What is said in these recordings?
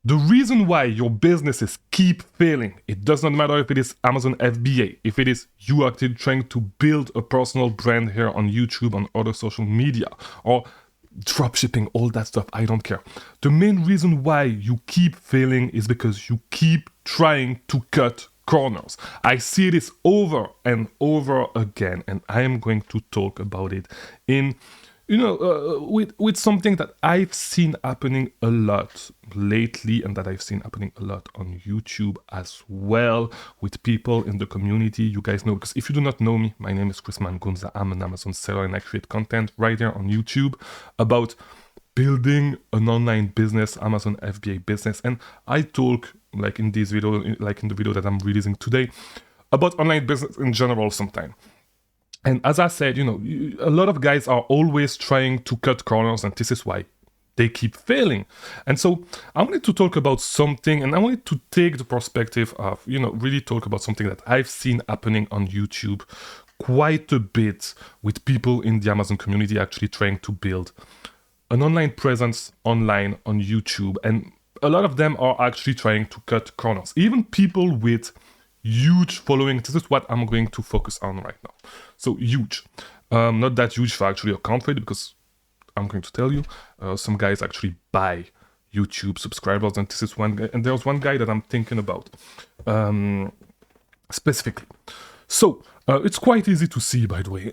The reason why your businesses keep failing, it does not matter if it is Amazon FBA, if it is you actually trying to build a personal brand here on YouTube, on other social media, or dropshipping, all that stuff, I don't care. The main reason why you keep failing is because you keep trying to cut corners. I see this over and over again, and I am going to talk about it in with something that I've seen happening a lot lately, and that I've seen happening a lot on YouTube as well with people in the community. You guys know, because if you do not know me, my name is Chris Mangunza. I'm an Amazon seller, and I create content right here on YouTube about building an online business, Amazon FBA business. And I talk, like in this video, like in the video that I'm releasing today, about online business in general sometimes. And as I said, a lot of guys are always trying to cut corners, and this is why they keep failing. And so I wanted to talk about something, and I wanted to take the perspective of, really talk about something that I've seen happening on YouTube quite a bit with people in the Amazon community actually trying to build an online presence online on YouTube. And a lot of them are actually trying to cut corners. Even people with huge following. This is what I'm going to focus on right now. So huge. Not that huge for actually a country, because I'm going to tell you, some guys actually buy YouTube subscribers, and this is one guy, and there's one guy that I'm thinking about specifically. So it's quite easy to see, by the way,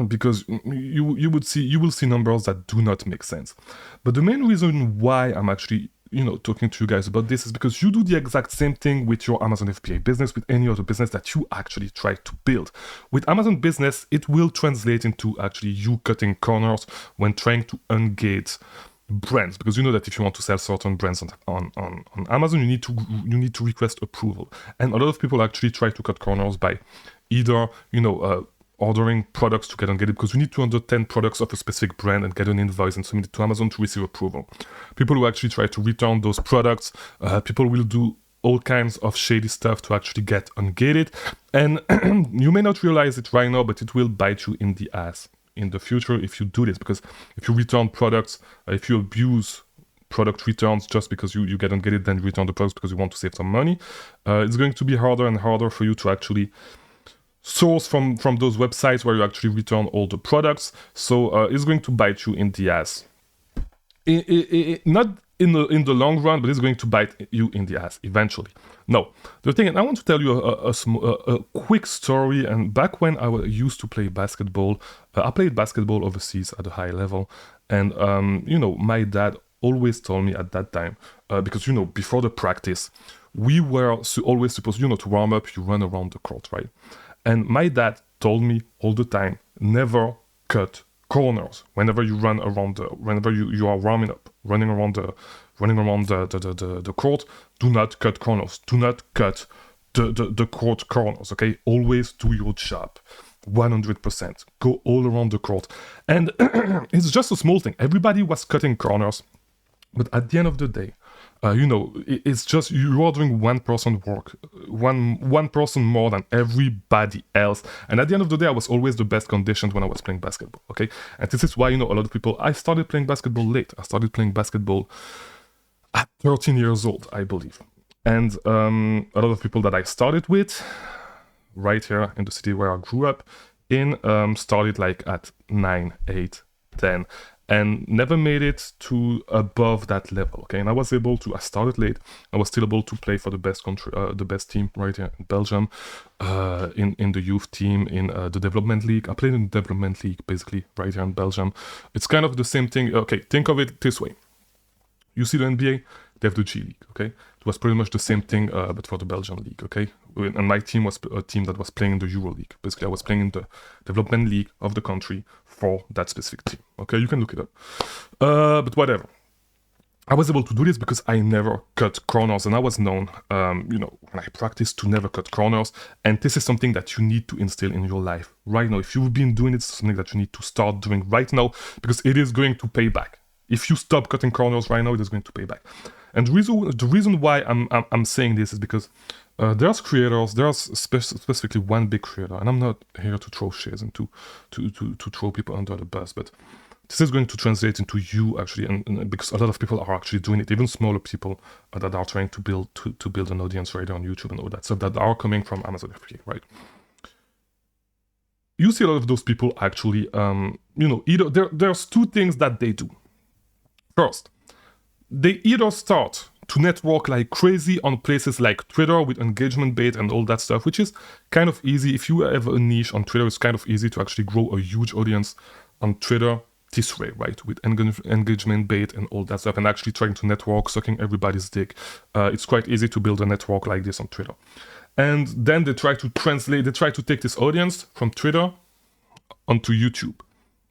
because you will see numbers that do not make sense. But the main reason why I'm actually talking to you guys about this is because you do the exact same thing with your Amazon FBA business, with any other business that you actually try to build. With Amazon business, it will translate into actually you cutting corners when trying to engage brands, because you know that if you want to sell certain brands on Amazon, you need to request approval. And a lot of people actually try to cut corners by either ordering products to get engaged, because you need to order 10 products of a specific brand and get an invoice and submit it to Amazon to receive approval. People who actually try to return those products, people will do all kinds of shady stuff to actually get ungated. And you may not realize it right now, but it will bite you in the ass in the future if you do this, because if you return products, if you abuse product returns just because you get ungated, then you return the products because you want to save some money, it's going to be harder and harder for you to actually source from those websites where you actually return all the products. So it's going to bite you in the ass. Not in the long run, but it's going to bite you in the ass eventually. No, the thing, and I want to tell you a quick story. And back when I used to play basketball, I played basketball overseas at a high level. And, my dad always told me at that time, because, before the practice, we were always supposed, to warm up, you run around the court, right? And my dad told me all the time, never cut corners. Whenever you run around, whenever you are warming up, running around the court, do not cut corners. Do not cut the court corners. Okay, always do your job, 100%. Go all around the court, and it's just a small thing. Everybody was cutting corners, but at the end of the day, it's just you are doing one person work, one person more than everybody else. And at the end of the day, I was always the best conditioned when I was playing basketball. Okay, and this is why a lot of people. I started playing basketball late. I started playing basketball at 13 years old, I believe. And a lot of people that I started with, right here in the city where I grew up in, started like at 9, 8, 10. And never made it to above that level, okay? And I started late. I was still able to play for the best country, the best team right here in Belgium, in the youth team, in the development league. I played in the development league, basically, right here in Belgium. It's kind of the same thing. Okay, think of it this way. You see the NBA, they have the G League, okay? It was pretty much the same thing, but for the Belgian league, okay? And my team was a team that was playing in the Euro League. Basically, I was playing in the development league of the country for that specific team, okay? You can look it up. But whatever. I was able to do this because I never cut corners, and I was known, when I practiced, to never cut corners. And this is something that you need to instill in your life right now. If you've been doing it, it's something that you need to start doing right now, because it is going to pay back. If you stop cutting corners right now, it is going to pay back. And the reason why I'm saying this is because there's creators, there's specifically one big creator, and I'm not here to throw shades and to throw people under the bus, but this is going to translate into you actually, and because a lot of people are actually doing it, even smaller people that are trying to build an audience right there on YouTube and all that stuff, that are coming from Amazon FBA, right? You see a lot of those people actually, either there's two things that they do. First, they either start to network like crazy on places like Twitter with engagement bait and all that stuff, which is kind of easy. If you have a niche on Twitter, it's kind of easy to actually grow a huge audience on Twitter this way, right? With engagement bait and all that stuff, and actually trying to network, sucking everybody's dick. It's quite easy to build a network like this on Twitter. And then they try to take this audience from Twitter onto YouTube.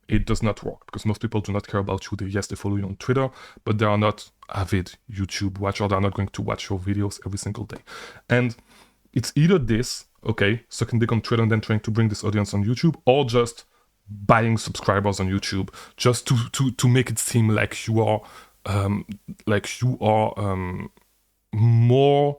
It does not work because most people do not care about you. Yes, they follow you on Twitter, but they are not avid YouTube watcher. They're not going to watch your videos every single day. And it's either this, okay, sucking dick on Twitter and then trying to bring this audience on YouTube, or just buying subscribers on YouTube just to make it seem like you are more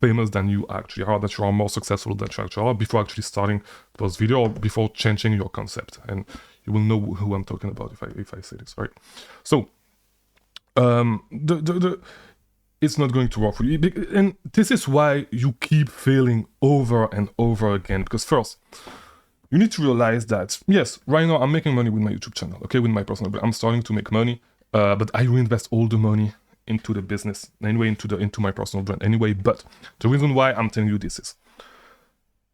famous than you actually are, that you are more successful than you actually are, before actually starting those videos, or before changing your concept. And you will know who I'm talking about if I say this, right? So it's not going to work for you, and this is why you keep failing over and over again. Because first, you need to realize that, yes, right now I'm making money with my YouTube channel, okay, with my personal brand. I'm starting to make money, but I reinvest all the money into the business anyway, into my personal brand anyway. But the reason why I'm telling you this is,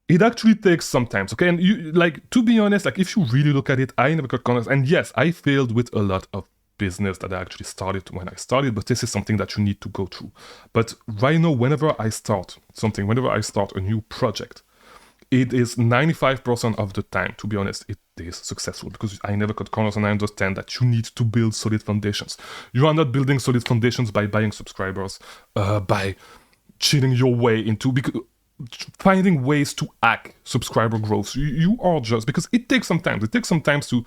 it actually takes some time, okay? And you, like, to be honest, like, if you really look at it, I never cut corners. And yes, I failed with a lot of business that I actually started when I started, but this is something that you need to go through. But right now, whenever I start something, whenever I start a new project, it is 95% of the time, to be honest, it is successful, because I never cut corners, and I understand that you need to build solid foundations. You are not building solid foundations by buying subscribers, by cheating your way into, because finding ways to hack subscriber growth. You are just, because it takes some time. It takes some time to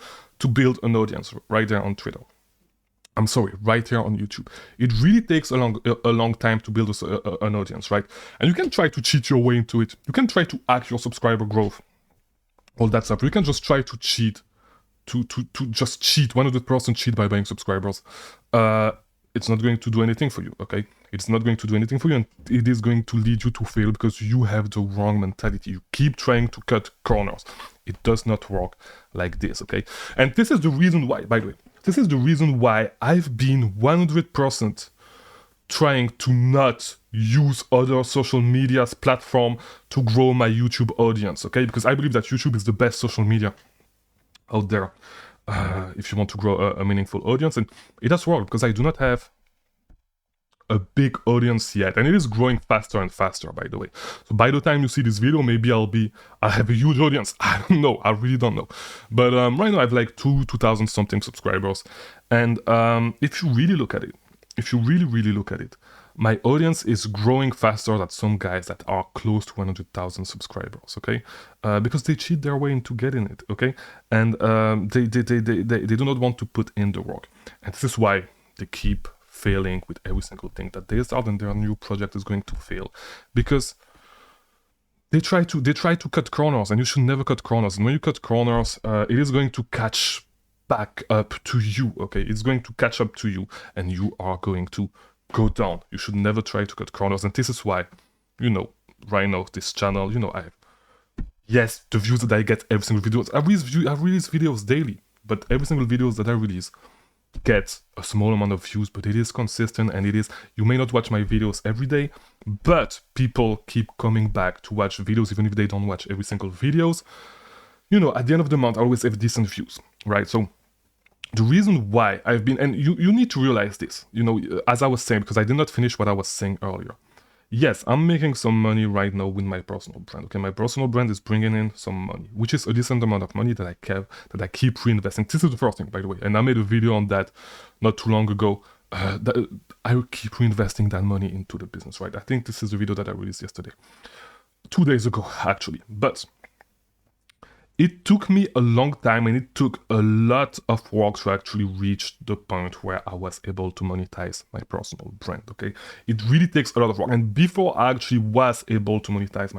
build an audience right there on Twitter. I'm sorry, right here on YouTube. It really takes a long time to build an audience, right? And you can try to cheat your way into it. You can try to hack your subscriber growth, all that stuff. You can just try to cheat, to just cheat, 100% cheat by buying subscribers. It's not going to do anything for you, okay? It's not going to do anything for you, and it is going to lead you to fail because you have the wrong mentality. You keep trying to cut corners. It does not work like this, okay? And this is the reason why, by the way, this is the reason why I've been 100% trying to not use other social media's platform to grow my YouTube audience, okay? Because I believe that YouTube is the best social media out there if you want to grow a meaningful audience. And it has worked because I do not have a big audience yet, and it is growing faster and faster, by the way. So by the time you see this video, maybe I'll have a huge audience. I don't know, I really don't know. But right now I have like 2,000 something subscribers, and if you really look at it, if you really look at it, my audience is growing faster than some guys that are close to 100,000 subscribers, okay? Because they cheat their way into getting it, okay? And they do not want to put in the work, and this is why they keep failing with every single thing that they start, and their new project is going to fail because they try to cut corners, and you should never cut corners. And when you cut corners, it is going to catch back up to you, okay? It's going to catch up to you, and you are going to go down. You should never try to cut corners, and this is why, right now, this channel, yes, the views that I get every single video, I release videos daily, but every single videos that I release get a small amount of views, but it is consistent, and you may not watch my videos every day, but people keep coming back to watch videos even if they don't watch every single videos. At the end of the month I always have decent views, right? So the reason why I've been, and you need to realize this, as I was saying, because I did not finish what I was saying earlier. Yes, I'm making some money right now with my personal brand. Okay, my personal brand is bringing in some money, which is a decent amount of money that I keep reinvesting. This is the first thing, by the way, and I made a video on that not too long ago. That I will keep reinvesting that money into the business, right? I think this is the video that I released yesterday, 2 days ago, actually. But it took me a long time, and it took a lot of work to actually reach the point where I was able to monetize my personal brand, okay? It really takes a lot of work, and before I actually was able to monetize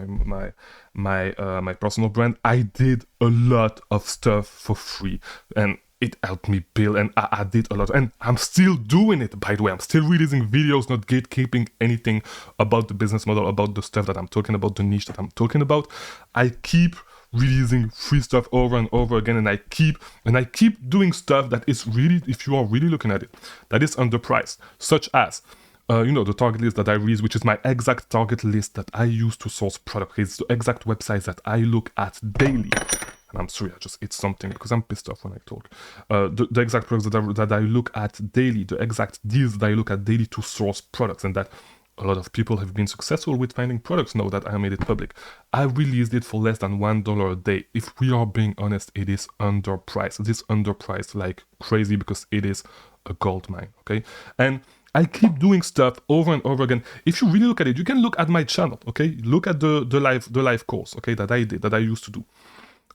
my personal brand, I did a lot of stuff for free. And it helped me build, and I did a lot, and I'm still doing it, by the way. I'm still releasing videos, not gatekeeping anything about the business model, about the stuff that I'm talking about, the niche that I'm talking about. I keep releasing free stuff over and over again, and I keep doing stuff that is really, if you are really looking at it, that is underpriced, such as the target list that I release, which is my exact target list that I use to source product. It's the exact websites that I look at daily. And I'm sorry, I just ate something because I'm pissed off when I talk. The exact products that I look at daily, the exact deals that I look at daily to source products, and that a lot of people have been successful with finding products now that I made it public. I released it for less than $1 a day. If we are being honest, it is underpriced. It is underpriced like crazy because it is a gold mine, okay? And I keep doing stuff over and over again. If you really look at it, you can look at my channel, okay? Look at the live course, okay, that I used to do.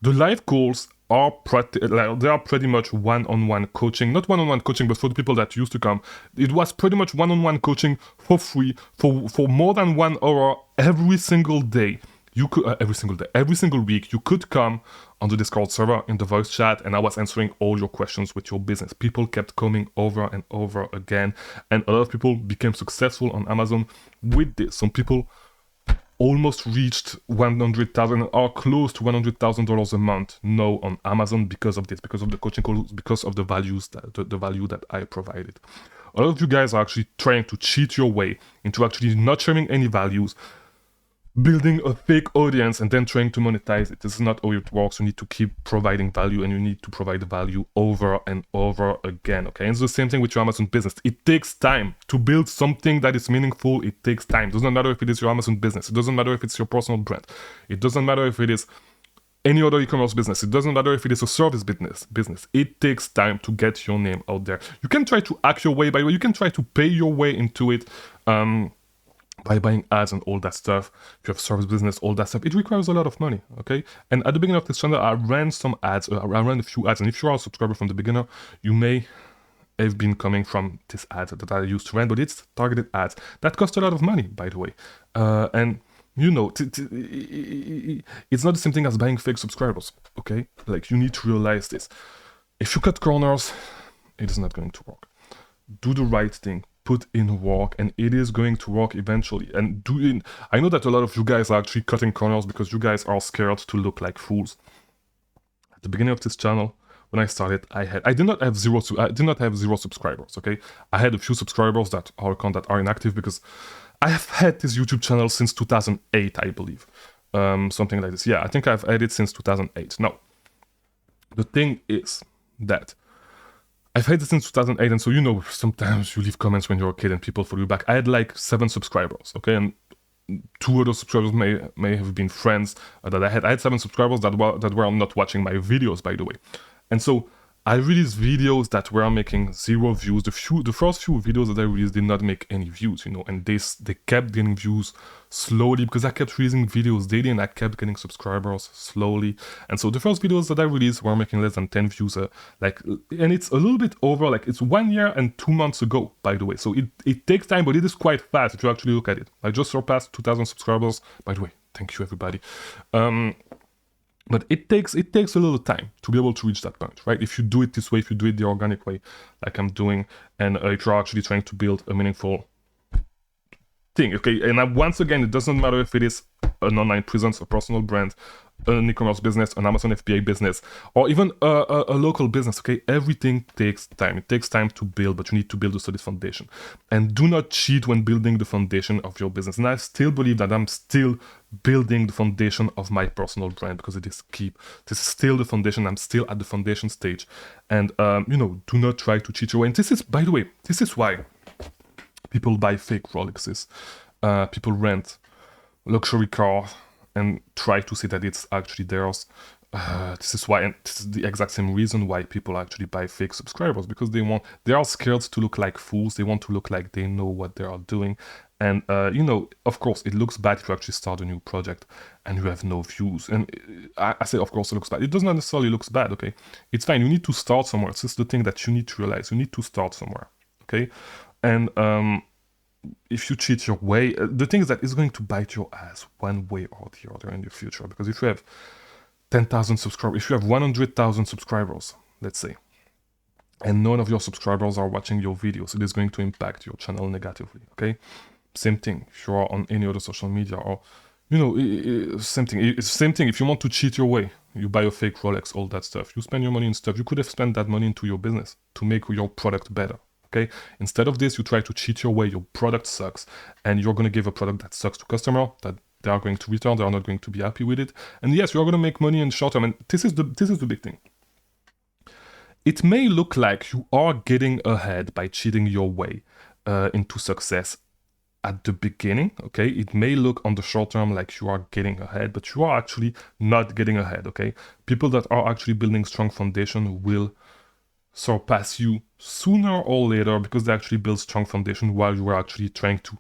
The live calls are pretty much one-on-one coaching. Not one-on-one coaching, but for the people that used to come, it was pretty much one-on-one coaching for free for more than 1 hour every single day. You could every single week, you could come on the Discord server in the voice chat, and I was answering all your questions with your business. People kept coming over and over again, and a lot of people became successful on Amazon with this. Some people almost reached 100,000 or close to $100,000 a month now on Amazon because of this, because of the coaching calls, because of the values the value that I provided. A lot of you guys are actually trying to cheat your way into actually not sharing any values, building a fake audience, and then trying to monetize it. This is not how it works. You need to keep providing value, and you need to provide value over and over again, okay? And it's the same thing with your Amazon business. It takes time to build something that is meaningful. It takes time. It doesn't matter if it is your Amazon business. It doesn't matter if it's your personal brand. It doesn't matter if it is any other e-commerce business. It doesn't matter if it is a service business. It takes time to get your name out there. You can try to hack your way, by the way. You can try to pay your way into it, by buying ads and all that stuff. If you have service business, all that stuff, it requires a lot of money, okay? And at the beginning of this channel, I ran some ads, I ran a few ads, and if you are a subscriber from the beginner, you may have been coming from this ad that I used to run, but it's targeted ads. That cost a lot of money, by the way. And you know, it's not the same thing as buying fake subscribers, okay? Like, you need to realize this. If you cut corners, it is not going to work. Do the right thing. Put in work, and it is going to work eventually. And I know that a lot of you guys are actually cutting corners because you guys are scared to look like fools. At the beginning of this channel, when I started, I did not have zero subscribers, okay? I had a few subscribers that are inactive because I have had this YouTube channel since 2008, I believe. Something like this. Yeah, I think I've had it since 2008. Now, the thing is that I've had it since 2008, and so, you know, sometimes you leave comments when you're a kid and people follow you back. I had like 7 subscribers, okay? And 2 other subscribers may have been friends that I had. I had 7 subscribers that were not watching my videos, by the way. And so I released videos that were making 0 views. The first few videos that I released did not make any views, you know, and they kept getting views slowly because I kept releasing videos daily and I kept getting subscribers slowly. And so the first videos that I released were making less than 10 views, and it's a little bit over, like it's 1 year and 2 months ago, by the way. So it takes time, but it is quite fast if you actually look at it. I just surpassed 2,000 subscribers, by the way. Thank you, everybody. But it takes a little time to be able to reach that point, right? If you do it this way, if you do it the organic way, like I'm doing, and if you're actually trying to build a meaningful thing, okay? And once again, it doesn't matter if it is an online presence, a personal brand, an e-commerce business, an Amazon FBA business, or even a local business, okay? Everything takes time. It takes time to build, but you need to build a solid foundation. And do not cheat when building the foundation of your business. And I still believe that I'm still building the foundation of my personal brand because it is key. This is still the foundation. I'm still at the foundation stage. And, you know, do not try to cheat your way. And this is, by the way, this is why people buy fake Rolexes. People rent luxury cars and try to say that it's actually theirs. This is why, and this is the exact same reason why people actually buy fake subscribers, because they are scared to look like fools. They want to look like they know what they are doing. And, you know, of course, it looks bad if you actually start a new project and you have no views. And I say, of course, it looks bad. It doesn't necessarily look bad, okay? It's fine. You need to start somewhere. It's just the thing that you need to realize. You need to start somewhere, okay? And if you cheat your way, the thing is that it's going to bite your ass one way or the other in the future. Because if you have 10,000 subscribers, if you have 100,000 subscribers, let's say, and none of your subscribers are watching your videos, it is going to impact your channel negatively, okay? Same thing if you are on any other social media, or same thing. It's same thing if you want to cheat your way. You buy a fake Rolex, all that stuff. You spend your money in stuff. You could have spent that money into your business to make your product better. Okay. Instead of this, you try to cheat your way. Your product sucks, and you're gonna give a product that sucks to customer that they are going to return. They are not going to be happy with it. And yes, you are gonna make money in short term. And this is the big thing. It may look like you are getting ahead by cheating your way into success at the beginning, okay? It may look on the short term like you are getting ahead, but you are actually not getting ahead, okay? People that are actually building strong foundation will surpass you sooner or later because they actually build strong foundation while you were actually trying to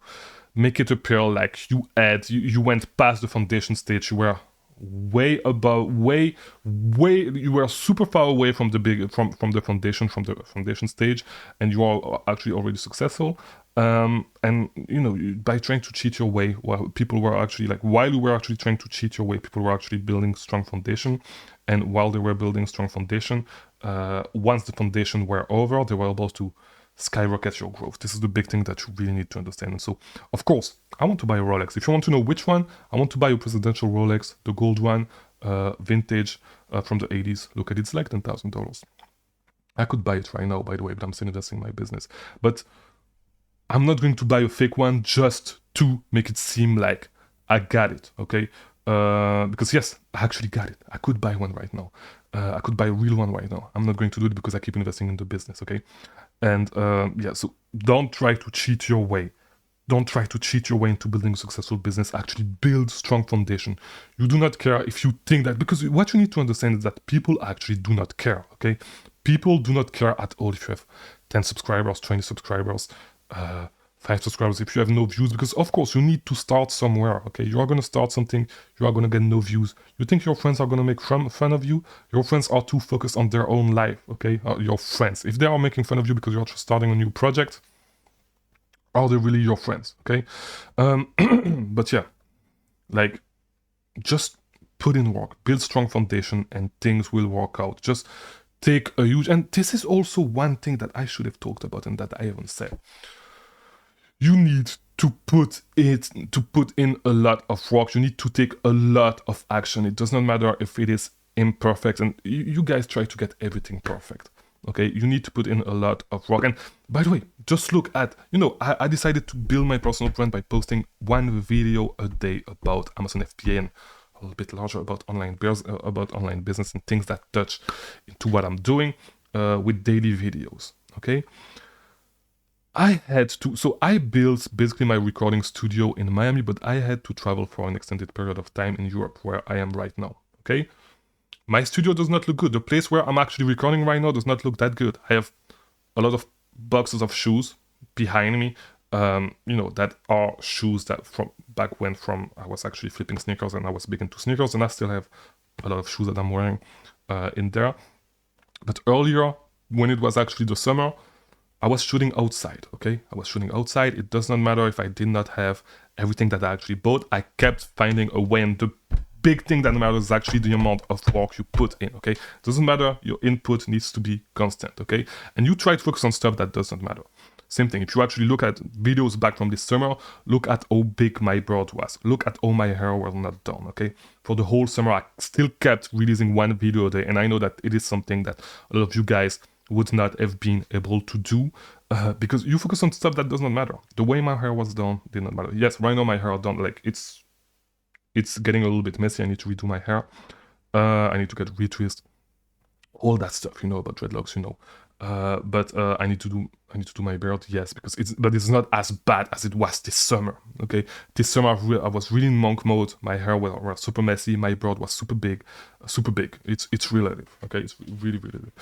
make it appear like you went past the foundation stage. You were way above, way you were super far away from the foundation stage, and you are actually already successful. And by trying to cheat your way, while you were actually trying to cheat your way, people were actually building strong foundation. And while they were building strong foundation, once the foundation were over, they were able to skyrocket your growth. This is the big thing that you really need to understand. And so, of course, I want to buy a Rolex. If you want to know which one, I want to buy a presidential Rolex, the gold one, vintage, from the 80s. Look at it, it's like $10,000. I could buy it right now, by the way, but I'm still investing in my business. But I'm not going to buy a fake one just to make it seem like I got it, okay? Because yes, I actually got it. I could buy one right now. I could buy a real one right now. I'm not going to do it because I keep investing in the business, okay? And so don't try to cheat your way. Don't try to cheat your way into building a successful business. Actually build strong foundation. You do not care if you think that, because what you need to understand is that people actually do not care, okay? People do not care at all if you have 10 subscribers, 20 subscribers, 5 subscribers, if you have no views, because of course you need to start somewhere, okay? You are going to start something, you are going to get no views. You think your friends are going to make fun of you? Your friends are too focused on their own life, okay? Your friends, if they are making fun of you because you're just starting a new project, are they really your friends, okay? But yeah, like, just put in work, build strong foundation, and things will work out. Just take a huge, and this is also one thing that I should have talked about and that I haven't said. You need to put in a lot of work. You need to take a lot of action. It does not matter if it is imperfect, and you guys try to get everything perfect, okay? You need to put in a lot of work. And by the way, just look at, I decided to build my personal brand by posting one video a day about Amazon FBA and a little bit larger about online business and things that touch into what I'm doing with daily videos, okay? I built basically my recording studio in Miami, but I had to travel for an extended period of time in Europe, where I am right now, okay? My studio does not look good. The place where I'm actually recording right now does not look that good. I have a lot of boxes of shoes behind me, that are shoes that from back when I was actually flipping sneakers and I was big into sneakers, and I still have a lot of shoes that I'm wearing in there. But earlier, when it was actually the summer, I was shooting outside, okay? I was shooting outside. It does not matter if I did not have everything that I actually bought. I kept finding a way, and the big thing that matters is actually the amount of work you put in, okay? It doesn't matter, your input needs to be constant, okay? And you try to focus on stuff that doesn't matter. Same thing, if you actually look at videos back from this summer, look at how big my beard was. Look at how my hair was not done, okay? For the whole summer, I still kept releasing one video a day, and I know that it is something that a lot of you guys would not have been able to do because you focus on stuff that does not matter. The way my hair was done did not matter. Yes, right now my hair done, like, it's getting a little bit messy. I need to redo my hair. I need to get retwist, all that stuff, about dreadlocks, but I need to do my beard, yes, because it's not as bad as it was this summer, okay? This summer I was really in monk mode. My hair was super messy, my beard was super big. It's relative, okay? It's really relative.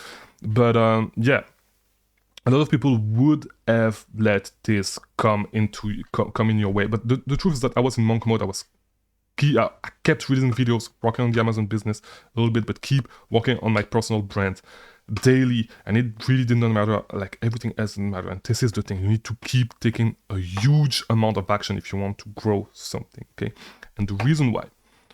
But yeah, a lot of people would have let this come in your way, but the truth is that I was in monk mode. I kept releasing videos, working on the Amazon business a little bit, but keep working on my personal brand daily, and it really did not matter. Like, everything else didn't matter. And this is the thing, you need to keep taking a huge amount of action if you want to grow something, okay? And the reason why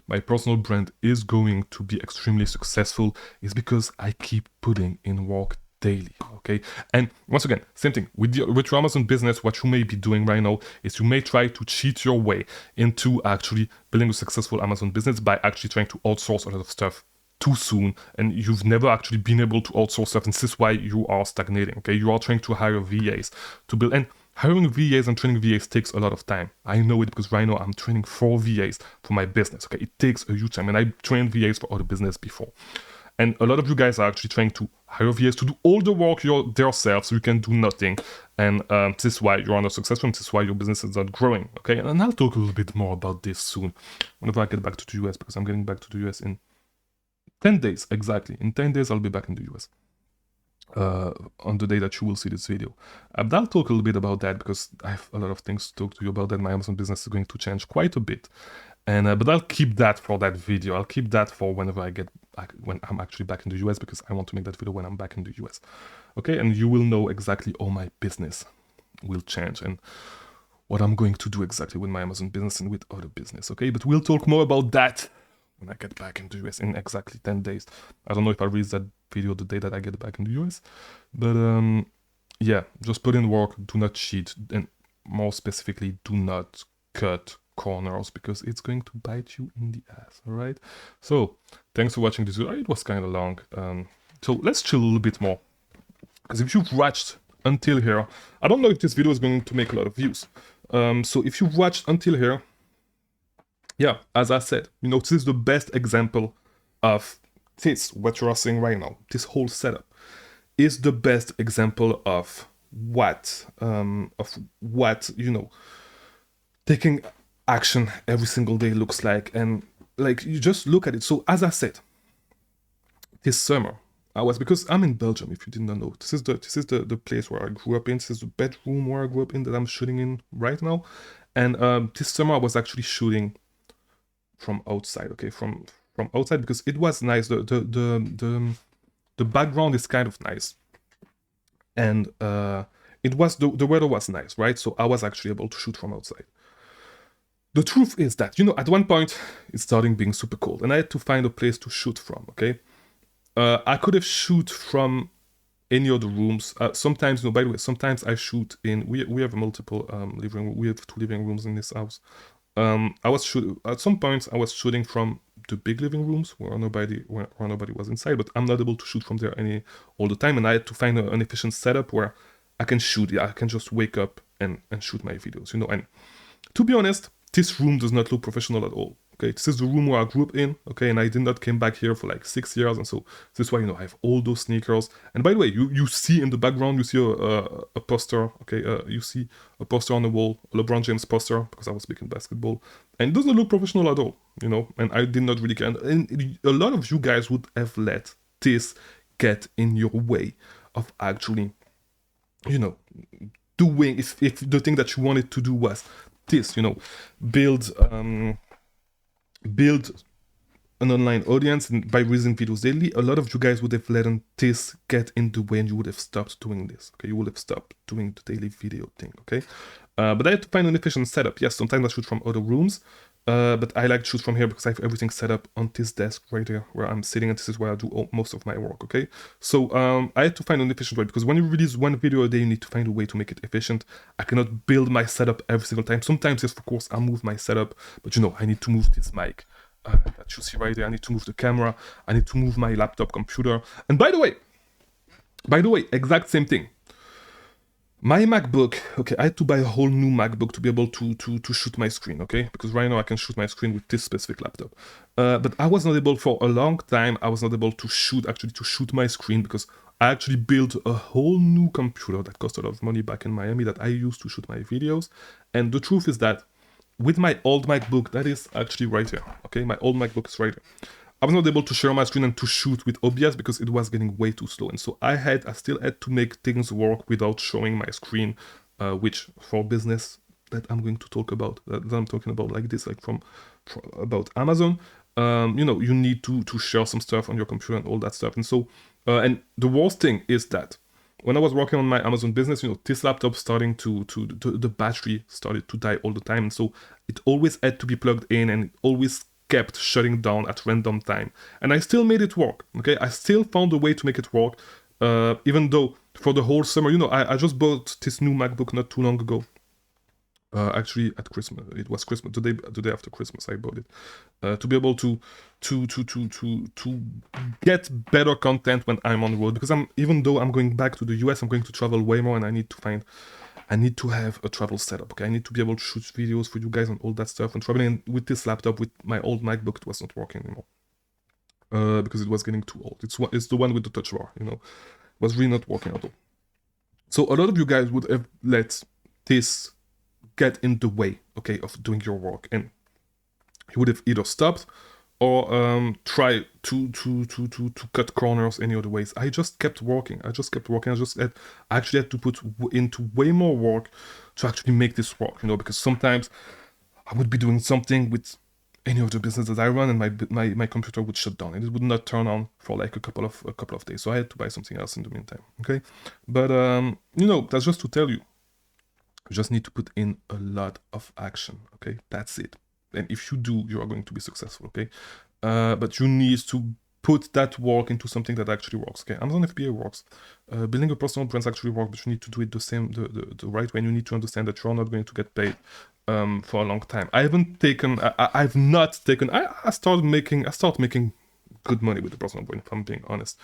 my personal brand is going to be extremely successful is because I keep putting in work daily, okay? And once again, same thing with your Amazon business. What you may be doing right now is you may try to cheat your way into actually building a successful Amazon business by actually trying to outsource a lot of stuff too soon, and you've never actually been able to outsource stuff, and this is why you are stagnating, okay? You are trying to hire VAs to build, and hiring VAs and training VAs takes a lot of time. I know it because right now I'm training 4 VAs for my business, okay? It takes a huge time, and I trained VAs for other business before. And a lot of you guys are actually trying to hire VAs to do all the work yourself, so you can do nothing. And this is why you're not successful, and this is why your business is not growing, okay? And I'll talk a little bit more about this soon, whenever I get back to the US, because I'm getting back to the US in 10 days, exactly. In 10 days, I'll be back in the US. On the day that you will see this video. But I'll talk a little bit about that because I have a lot of things to talk to you about that. My Amazon business is going to change quite a bit. And but I'll keep that for that video. I'll keep that for whenever I get back, when I'm actually back in the US, because I want to make that video when I'm back in the US. Okay, and you will know exactly how my business will change and what I'm going to do exactly with my Amazon business and with other business. Okay, but we'll talk more about that when I get back in the US in exactly 10 days. I don't know if I'll release that video the day that I get back in the US, but yeah, just put in work, do not cheat, and more specifically, do not cut corners, because it's going to bite you in the ass. All right, so thanks for watching this video. It was kind of long, so let's chill a little bit more, because if you've watched until here, I don't know if this video is going to make a lot of views. So if you've watched until here, yeah, as I said, you know, this is the best example of this, what you are seeing right now. This whole setup is the best example of what, you know, taking action every single day looks like. And like, you just look at it. So as I said, this summer, because I'm in Belgium, if you did not know, this is the place where I grew up in. This is the bedroom where I grew up in that I'm shooting in right now. And this summer I was actually shooting from outside, okay, from outside, because it was nice. The background is kind of nice, and it was the weather was nice, right? So I was actually able to shoot from outside. The truth is that, you know, at one point it's starting being super cold, and I had to find a place to shoot from. Okay, I could have shoot from any other rooms. Sometimes, you know, by the way, sometimes I shoot in. We have multiple living. We have 2 living rooms in this house. I was shooting at some points. I was shooting from the big living rooms where nobody was inside, but I'm not able to shoot from there all the time, and I had to find an efficient setup where I can shoot. Yeah, I can just wake up and shoot my videos, you know. And to be honest, this room does not look professional at all. Okay, this is the room where I grew up in. Okay, and I did not came back here for like 6 years, and so this is why, you know, I have all those sneakers. And by the way, you see in the background, you see a poster. Okay, you see a poster on the wall, a LeBron James poster, because I was speaking basketball, and it doesn't look professional at all, you know. And I did not really care. And a lot of you guys would have let this get in your way of actually, you know, doing if the thing that you wanted to do was this, you know, build an online audience, and by releasing videos daily, a lot of you guys would have let this get in the way, and you would have stopped doing this. Okay, you would have stopped doing the daily video thing. Okay, but I had to find an efficient setup. Yes, sometimes I shoot from other rooms, but I like to shoot from here because I have everything set up on this desk right here where I'm sitting, and this is where I do most of my work. Okay, so I had to find an efficient way, because when you release 1 video a day, you need to find a way to make it efficient. I cannot build my setup every single time. Sometimes, yes, of course, I move my setup, but you know, I need to move this mic that you see right there. I need to move the camera. I need to move my laptop computer. And by the way, exact same thing. My MacBook, okay, I had to buy a whole new MacBook to be able to shoot my screen, okay? Because right now I can shoot my screen with this specific laptop. But I was not able, for a long time, I was not able to shoot my screen, because I actually built a whole new computer that cost a lot of money back in Miami that I used to shoot my videos. And the truth is that with my old MacBook, that is actually right here, okay? My old MacBook is right here. I was not able to share my screen and to shoot with OBS because it was getting way too slow. And so I still had to make things work without showing my screen, which for business that I'm going to talk about, that I'm talking about like this, like about Amazon, you know, you need to share some stuff on your computer and all that stuff. And so, and the worst thing is that when I was working on my Amazon business, you know, this laptop the battery started to die all the time. And so it always had to be plugged in, and it always kept shutting down at random time. And I still made it work, okay? I still found a way to make it work, Even though for the whole summer, I just bought this new MacBook not too long ago. Actually, at Christmas, it was Christmas, the day after Christmas, I bought it to be able to get better content when I'm on the road, because even though I'm going back to the US, I'm going to travel way more, and I need to have a travel setup. Okay, I need to be able to shoot videos for you guys and all that stuff. And traveling with this laptop, with my old MacBook, it was not working anymore because it was getting too old. It's the one with the touch bar, it was really not working at all. So a lot of you guys would have let this get in the way, okay, of doing your work, and you would have either stopped or try to cut corners any other ways. I just kept working. I actually had to put into way more work to actually make this work, because sometimes I would be doing something with any of the business that I run, and my computer would shut down, and it would not turn on for like a couple of days. So I had to buy something else in the meantime. Okay, but that's just to tell you. You just need to put in a lot of action. Okay, that's it. And if you do, you are going to be successful. Okay, but you need to put that work into something that actually works. Okay, Amazon FBA works. Building a personal brand actually works, but you need to do it the right way. And you need to understand that you're not going to get paid for a long time. I started making good money with the personal brand, if I'm being honest.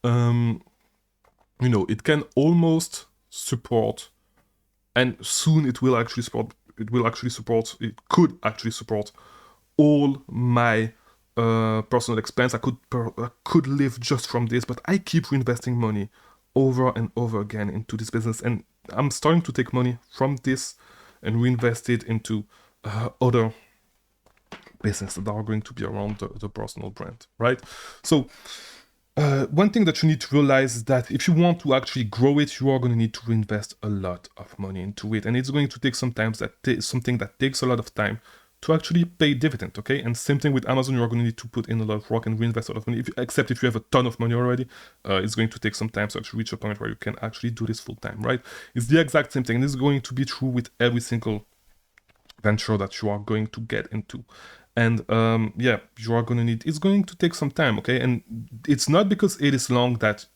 It can almost support, and soon it could actually support all my personal expense. I could live just from this, but I keep reinvesting money over and over again into this business, and I'm starting to take money from this and reinvest it into other businesses that are going to be around the personal brand, right? So one thing that you need to realize is that if you want to actually grow it, you are going to need to reinvest a lot of money into it, and it's going to take something that takes a lot of time to actually pay dividend. Okay, and same thing with Amazon, you are going to need to put in a lot of work and reinvest a lot of money. Except if you have a ton of money already, it's going to take some time to actually reach a point where you can actually do this full time, right? It's the exact same thing, and this is going to be true with every single venture that you are going to get into. And you are gonna need. It's going to take some time, okay? And it's not because it is long that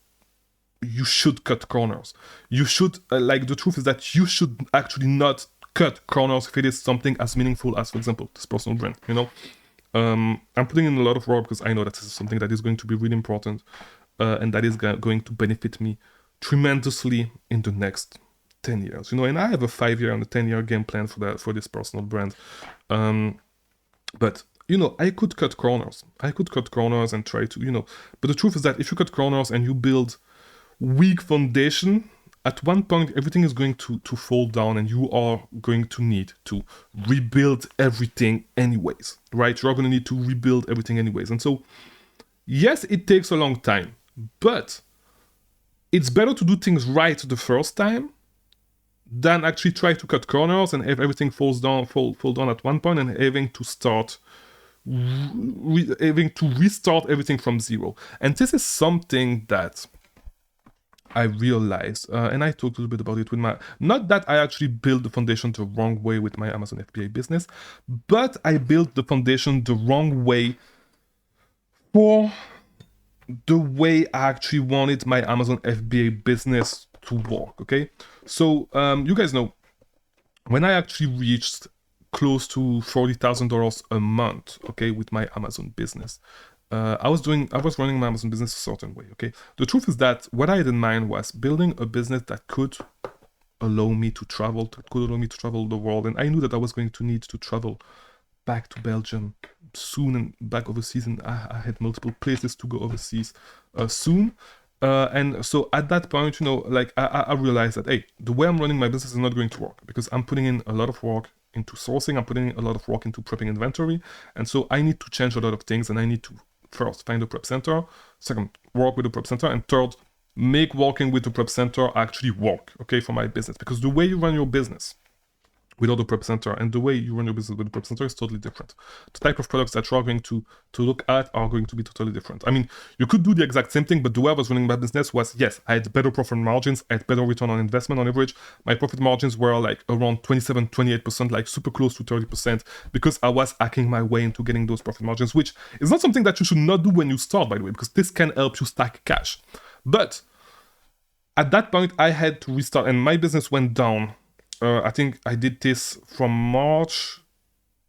you should cut corners. You should the truth is that you should actually not cut corners if it is something as meaningful as, for example, this personal brand. I'm putting in a lot of work because I know that this is something that is going to be really important, and that is going to benefit me tremendously in the next 10 years. And I have a 5-year and a 10-year game plan for this personal brand. But I could cut corners. And try to, but the truth is that if you cut corners and you build weak foundation, at one point everything is going to fall down, and you are going to need to rebuild everything anyways, right? You're going to need to rebuild everything anyways. And so, yes, it takes a long time, but it's better to do things right the first time than actually try to cut corners and have everything fall down at one point, and having to restart everything from zero. And this is something that I realized, and I talked a little bit about it with not that I actually built the foundation the wrong way with my Amazon FBA business, but I built the foundation the wrong way for the way I actually wanted my Amazon FBA business to work. Okay, so you guys know, when I actually reached close to $40,000 a month, okay, with my Amazon business, I was running my Amazon business a certain way. Okay, the truth is that what I had in mind was building a business that could allow me to travel the world, and I knew that I was going to need to travel back to Belgium soon and back overseas, and I had multiple places to go overseas soon. And so at that point, I realized that, hey, the way I'm running my business is not going to work, because I'm putting in a lot of work into sourcing, I'm putting in a lot of work into prepping inventory, and so I need to change a lot of things, and I need to first find a prep center, second, work with a prep center, and third, make working with the prep center actually work, okay, for my business. Because the way you run your business without the prep center and the way you run your business with the prep center is totally different. The type of products that you are going to look at are going to be totally different. I mean, you could do the exact same thing, but the way I was running my business was, yes, I had better profit margins, I had better return on investment on average. My profit margins were like around 27, 28%, like super close to 30%, because I was hacking my way into getting those profit margins, which is not something that you should not do when you start, by the way, because this can help you stack cash. But at that point, I had to restart, and my business went down. I think I did this from March.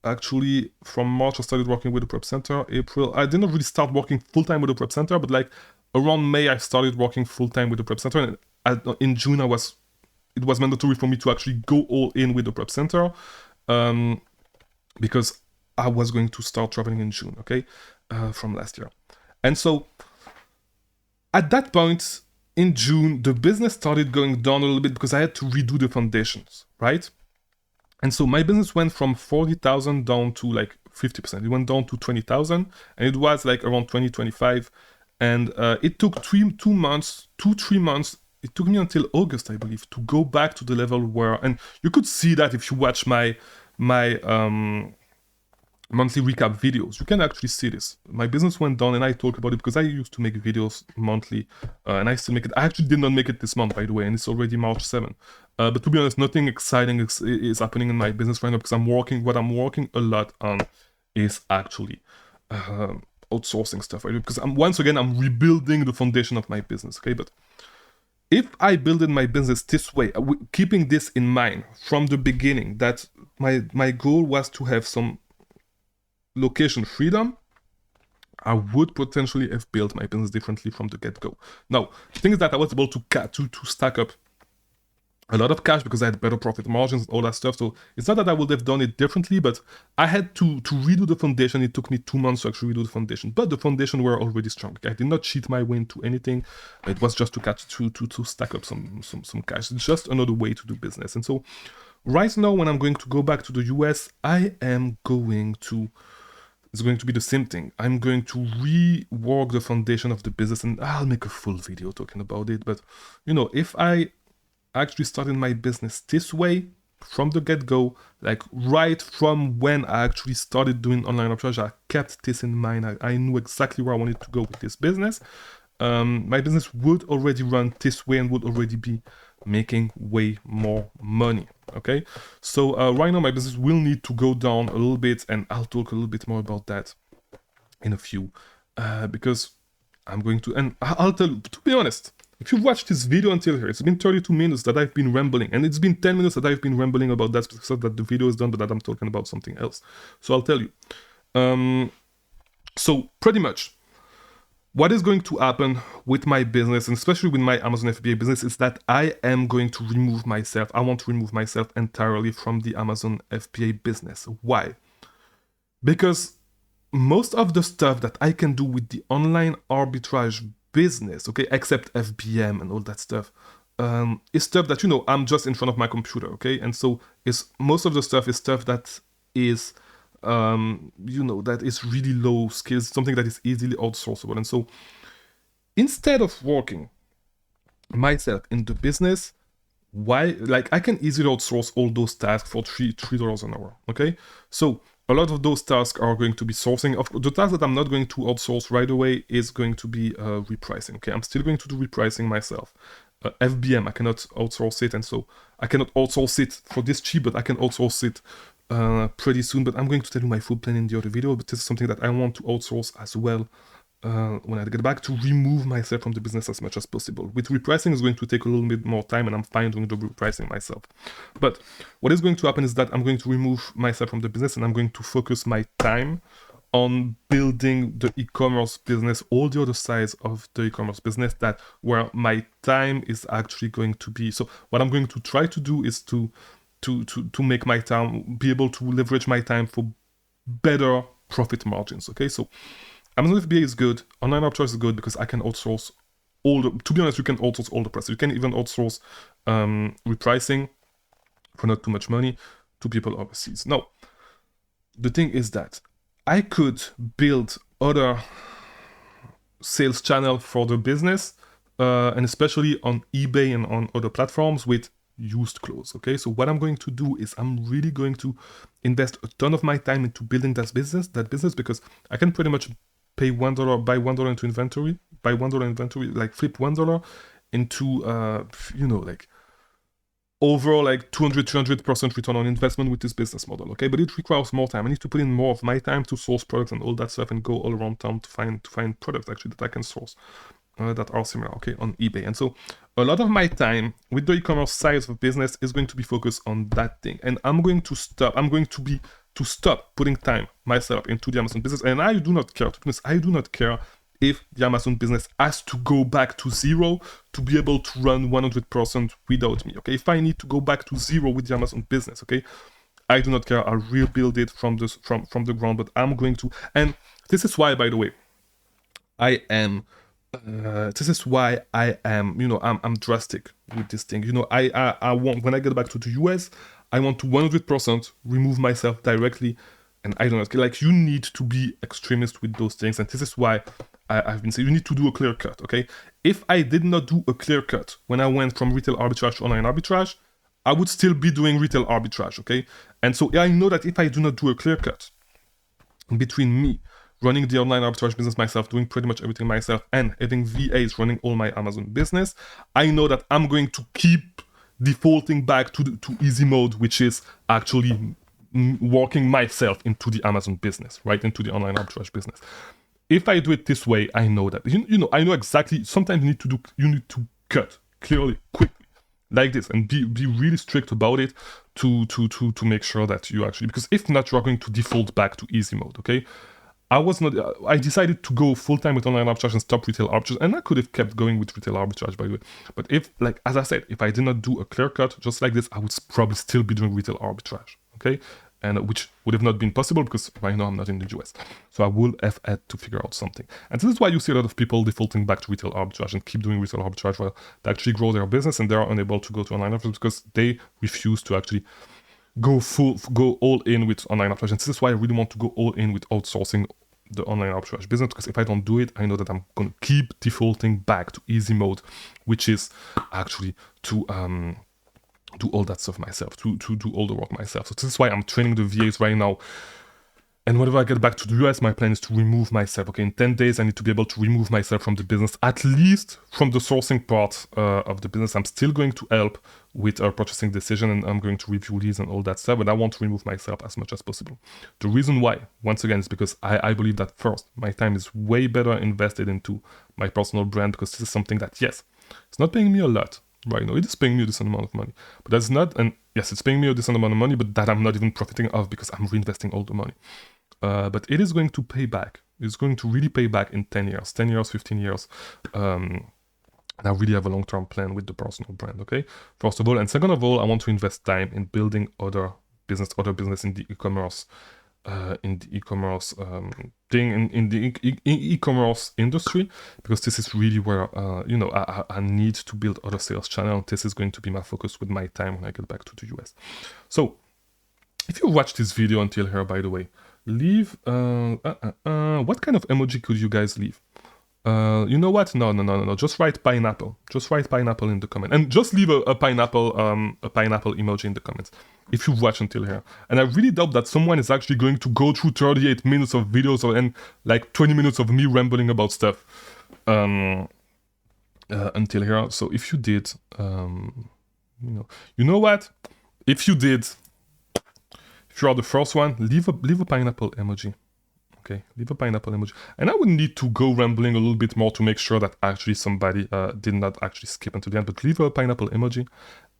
Actually, from March, I started working with the prep center. April, I didn't really start working full-time with the prep center, but like around May, I started working full-time with the prep center. And in June, it was mandatory for me to actually go all in with the prep center, because I was going to start traveling in June, okay, from last year. And so at that point in June, the business started going down a little bit because I had to redo the foundations, right? And so my business went from 40,000 down to like 50%. It went down to 20,000, and it was like around 2025. And it took 3 months. It took me until August, I believe, to go back to the level where, and you could see that if you watch my monthly recap videos, you can actually see this. My business went down, and I talk about it because I used to make videos monthly, and I still make it. I actually did not make it this month, by the way, and it's already March 7th. But to be honest, nothing exciting is happening in my business right now because what I'm working a lot on is actually outsourcing stuff, right? Because once again, I'm rebuilding the foundation of my business, okay? But if I build my business this way, keeping this in mind from the beginning, that my goal was to have some location freedom, I would potentially have built my business differently from the get-go. Now, the thing is that I was able to stack up a lot of cash because I had better profit margins and all that stuff. So it's not that I would have done it differently, but I had to redo the foundation. It took me 2 months to actually redo the foundation, but the foundation were already strong. I did not cheat my way into anything. It was just to stack up some cash. It's just another way to do business. And so right now, when I'm going to go back to the US, it's going to be the same thing. I'm going to rework the foundation of the business, and I'll make a full video talking about it. But, if I actually started my business this way from the get-go, like right from when I actually started doing online arbitrage, I kept this in mind. I knew exactly where I wanted to go with this business. My business would already run this way and would already be making way more money. Okay, so right now my business will need to go down a little bit, and I'll talk a little bit more about that in a few, because I'm going to, and I'll tell you, to be honest, if you've watched this video until here, it's been 32 minutes that I've been rambling, and it's been 10 minutes that I've been rambling about that so that the video is done, but that I'm talking about something else. So I'll tell you. So pretty much, what is going to happen with my business, and especially with my Amazon FBA business, is that I am going to remove myself. I want to remove myself entirely from the Amazon FBA business. Why? Because most of the stuff that I can do with the online arbitrage business, okay, except FBM and all that stuff, is stuff that, I'm just in front of my computer, okay? And so most of the stuff is stuff that is that is really low skills, something that is easily outsourceable. And so instead of working myself in the business, I can easily outsource all those tasks for $3 an hour. Okay, so a lot of those tasks are going to be sourcing. Of the tasks that I'm not going to outsource right away is going to be repricing. Okay, I'm still going to do repricing myself. FBM, I cannot outsource it, and so I cannot outsource it for this cheap, but I can outsource it pretty soon. But I'm going to tell you my full plan in the other video, but this is something that I want to outsource as well when I get back, to remove myself from the business as much as possible. With repricing, it's going to take a little bit more time, and I'm fine doing the repricing myself. But what is going to happen is that I'm going to remove myself from the business, and I'm going to focus my time on building the e-commerce business, all the other sides of the e-commerce business, that where my time is actually going to be. So what I'm going to try to do is to make my time, be able to leverage my time for better profit margins. Okay, so Amazon FBA is good, online arbitrage is good because I can outsource to be honest, you can outsource all the price. You can even outsource repricing for not too much money to people overseas. Now, the thing is that I could build other sales channel for the business, and especially on eBay and on other platforms with used clothes. Okay, so what I'm going to do is I'm really going to invest a ton of my time into building that business because I can pretty much pay $1, buy $1 into inventory, buy $1 inventory, like flip $1 into over like 200-300% return on investment with this business model. Okay, but it requires more time. I need to put in more of my time to source products and all that stuff, and go all around town to find products actually that I can source that are similar, okay, on eBay. And so a lot of my time with the e-commerce side of business is going to be focused on that thing, and I'm going to stop putting time myself into the Amazon business. And I do not care, to be honest, I do not care if the Amazon business has to go back to zero to be able to run 100% without me, okay? If I need to go back to zero with the Amazon business, okay, I do not care. I'll rebuild it from the ground, but I'm going to. And this is why, by the way, I am I'm drastic with this thing. I want, when I get back to the US, I want to 100% remove myself directly, and I don't know, like, you need to be extremist with those things, and this is why I've been saying you need to do a clear cut, okay? If I did not do a clear cut when I went from retail arbitrage to online arbitrage, I would still be doing retail arbitrage, okay? And so I know that if I do not do a clear cut between me running the online arbitrage business myself, doing pretty much everything myself, and having VAs running all my Amazon business, I know that I'm going to keep defaulting back to easy mode, which is actually working myself into the Amazon business, right? Into the online arbitrage business. If I do it this way, I know that, I know exactly, sometimes you need to cut clearly, quickly, like this, and be really strict about it to make sure that you actually, because if not, you're going to default back to easy mode, okay? I decided to go full-time with online arbitrage and stop retail arbitrage, and I could have kept going with retail arbitrage, by the way. But if, like, as I said, if I did not do a clear cut just like this, I would probably still be doing retail arbitrage, okay? And which would have not been possible because right now I'm not in the US. So I would have had to figure out something. And this is why you see a lot of people defaulting back to retail arbitrage and keep doing retail arbitrage while they actually grow their business and they are unable to go to online arbitrage because they refuse to actually go all in with online arbitrage. And this is why I really want to go all in with outsourcing the online arbitrage business, because if I don't do it, I know that I'm going to keep defaulting back to easy mode, which is actually to do all that stuff myself, to do all the work myself. So this is why I'm training the VAs right now. And whenever I get back to the US, my plan is to remove myself. Okay, in 10 days, I need to be able to remove myself from the business, at least from the sourcing part of the business. I'm still going to help with our purchasing decision, and I'm going to review leads and all that stuff, but I want to remove myself as much as possible. The reason why, once again, is because I believe that first, my time is way better invested into my personal brand, because this is something that, yes, it's not paying me a lot right now. It is paying me a decent amount of money, but that's not, and yes, it's paying me a decent amount of money, but that I'm not even profiting of because I'm reinvesting all the money. But it is going to pay back. It's going to really pay back in 10 years, 15 years. And I really have a long-term plan with the personal brand, okay? First of all, and second of all, I want to invest time in building other business in the e-commerce, e-commerce industry, because this is really where, I need to build other sales channels. This is going to be my focus with my time when I get back to the US. So, if you watch this video until here, by the way, leave, what kind of emoji could you guys leave? You know what? No. Just write pineapple. Just write pineapple in the comment, and just leave a pineapple emoji in the comments if you've watched until here. And I really doubt that someone is actually going to go through 38 minutes of videos and like 20 minutes of me rambling about stuff until here. So if you did, you know what? If you did. If you are the first one, leave a pineapple emoji. Okay, leave a pineapple emoji. And I would need to go rambling a little bit more to make sure that actually somebody did not actually skip until the end. But leave a pineapple emoji,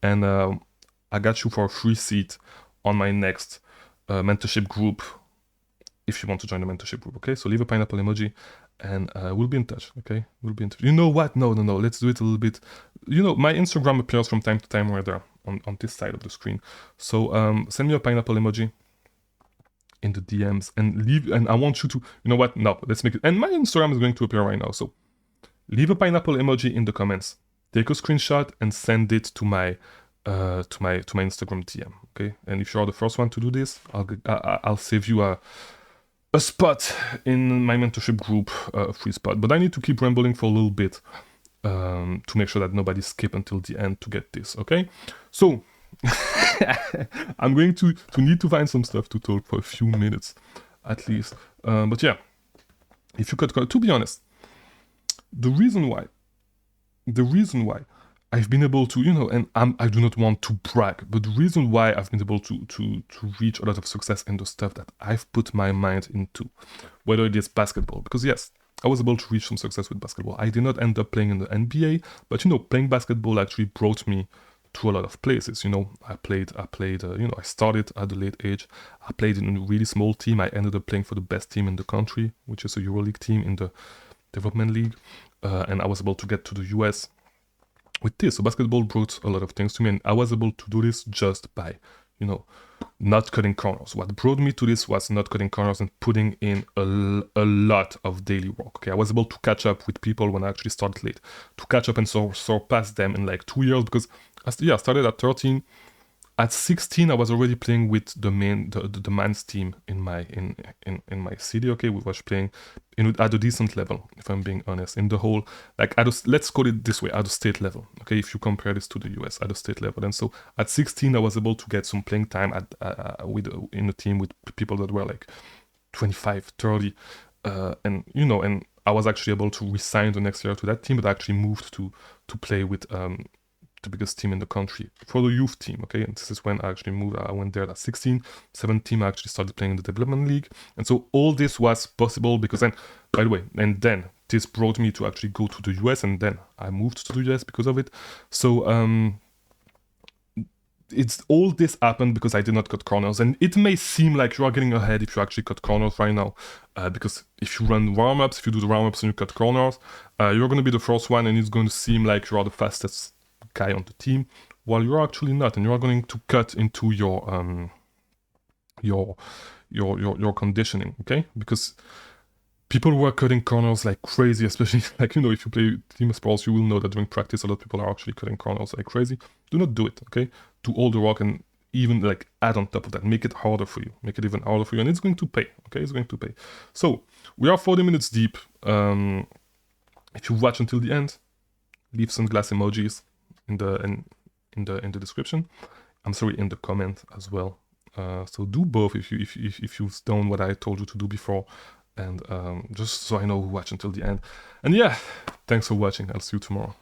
and I got you for a free seat on my next mentorship group if you want to join the mentorship group. Okay, so leave a pineapple emoji, and we'll be in touch. Okay, we'll be in touch. You know what? No. Let's do it a little bit. My Instagram appears from time to time right there on this side of the screen. So send me a pineapple emoji in the DMs and leave. And I want you to, you know what? No, let's make it. And my Instagram is going to appear right now. So leave a pineapple emoji in the comments. Take a screenshot and send it to my Instagram DM. Okay. And if you are the first one to do this, I'll save you a spot in my mentorship group, a free spot. But I need to keep rambling for a little bit to make sure that nobody skip until the end to get this, okay? So, I'm going to need to find some stuff to talk for a few minutes, at least. But yeah, if you could, to be honest, the reason why I've been able to, and I do not want to brag, but the reason why I've been able to reach a lot of success in the stuff that I've put my mind into, whether it is basketball, because yes, I was able to reach some success with basketball. I did not end up playing in the NBA, but playing basketball actually brought me to a lot of places. I played. I started at a late age. I played in a really small team. I ended up playing for the best team in the country, which is a EuroLeague team in the development league, and I was able to get to the US with this. So basketball brought a lot of things to me, and I was able to do this just by, not cutting corners. What brought me to this was not cutting corners and putting in a lot of daily work. Okay, I was able to catch up with people when I actually started late, to catch up and surpass them in like 2 years, because I started at 13. At 16, I was already playing with the men's team in my city. Okay, we was playing at a decent level, if I'm being honest. In the whole, like, let's call it this way, at a state level. Okay, if you compare this to the US, at a state level. And so at 16, I was able to get some playing time in a team with people that were like 25, 30, and I was actually able to resign the next year to that team, but I actually moved to play with the biggest team in the country for the youth team. Okay, and this is when I actually moved. I went there at 16, 17. I actually started playing in the development league, and so all this was possible because then, by the way, and then this brought me to actually go to the US, and then I moved to the US because of it. So it's all this happened because I did not cut corners, and it may seem like you are getting ahead if you actually cut corners right now, because if you run warm-ups, if you do the warm-ups and you cut corners, you're going to be the first one, and it's going to seem like you are the fastest guy on the team, while you're actually not, and you are going to cut into your conditioning. Okay, because people were cutting corners like crazy, especially like if you play team sports, you will know that during practice a lot of people are actually cutting corners like crazy. Do not do it. Okay, do all the work and even like add on top of that, make it harder for you, make it even harder for you, and it's going to pay. Okay, it's going to pay. So we are 40 minutes deep. If you watch until the end, leave some glass emojis in the description. I'm sorry, in the comment as well. So do both if you've done what I told you to do before, and just so I know who watched until the end. And yeah, thanks for watching. I'll see you tomorrow.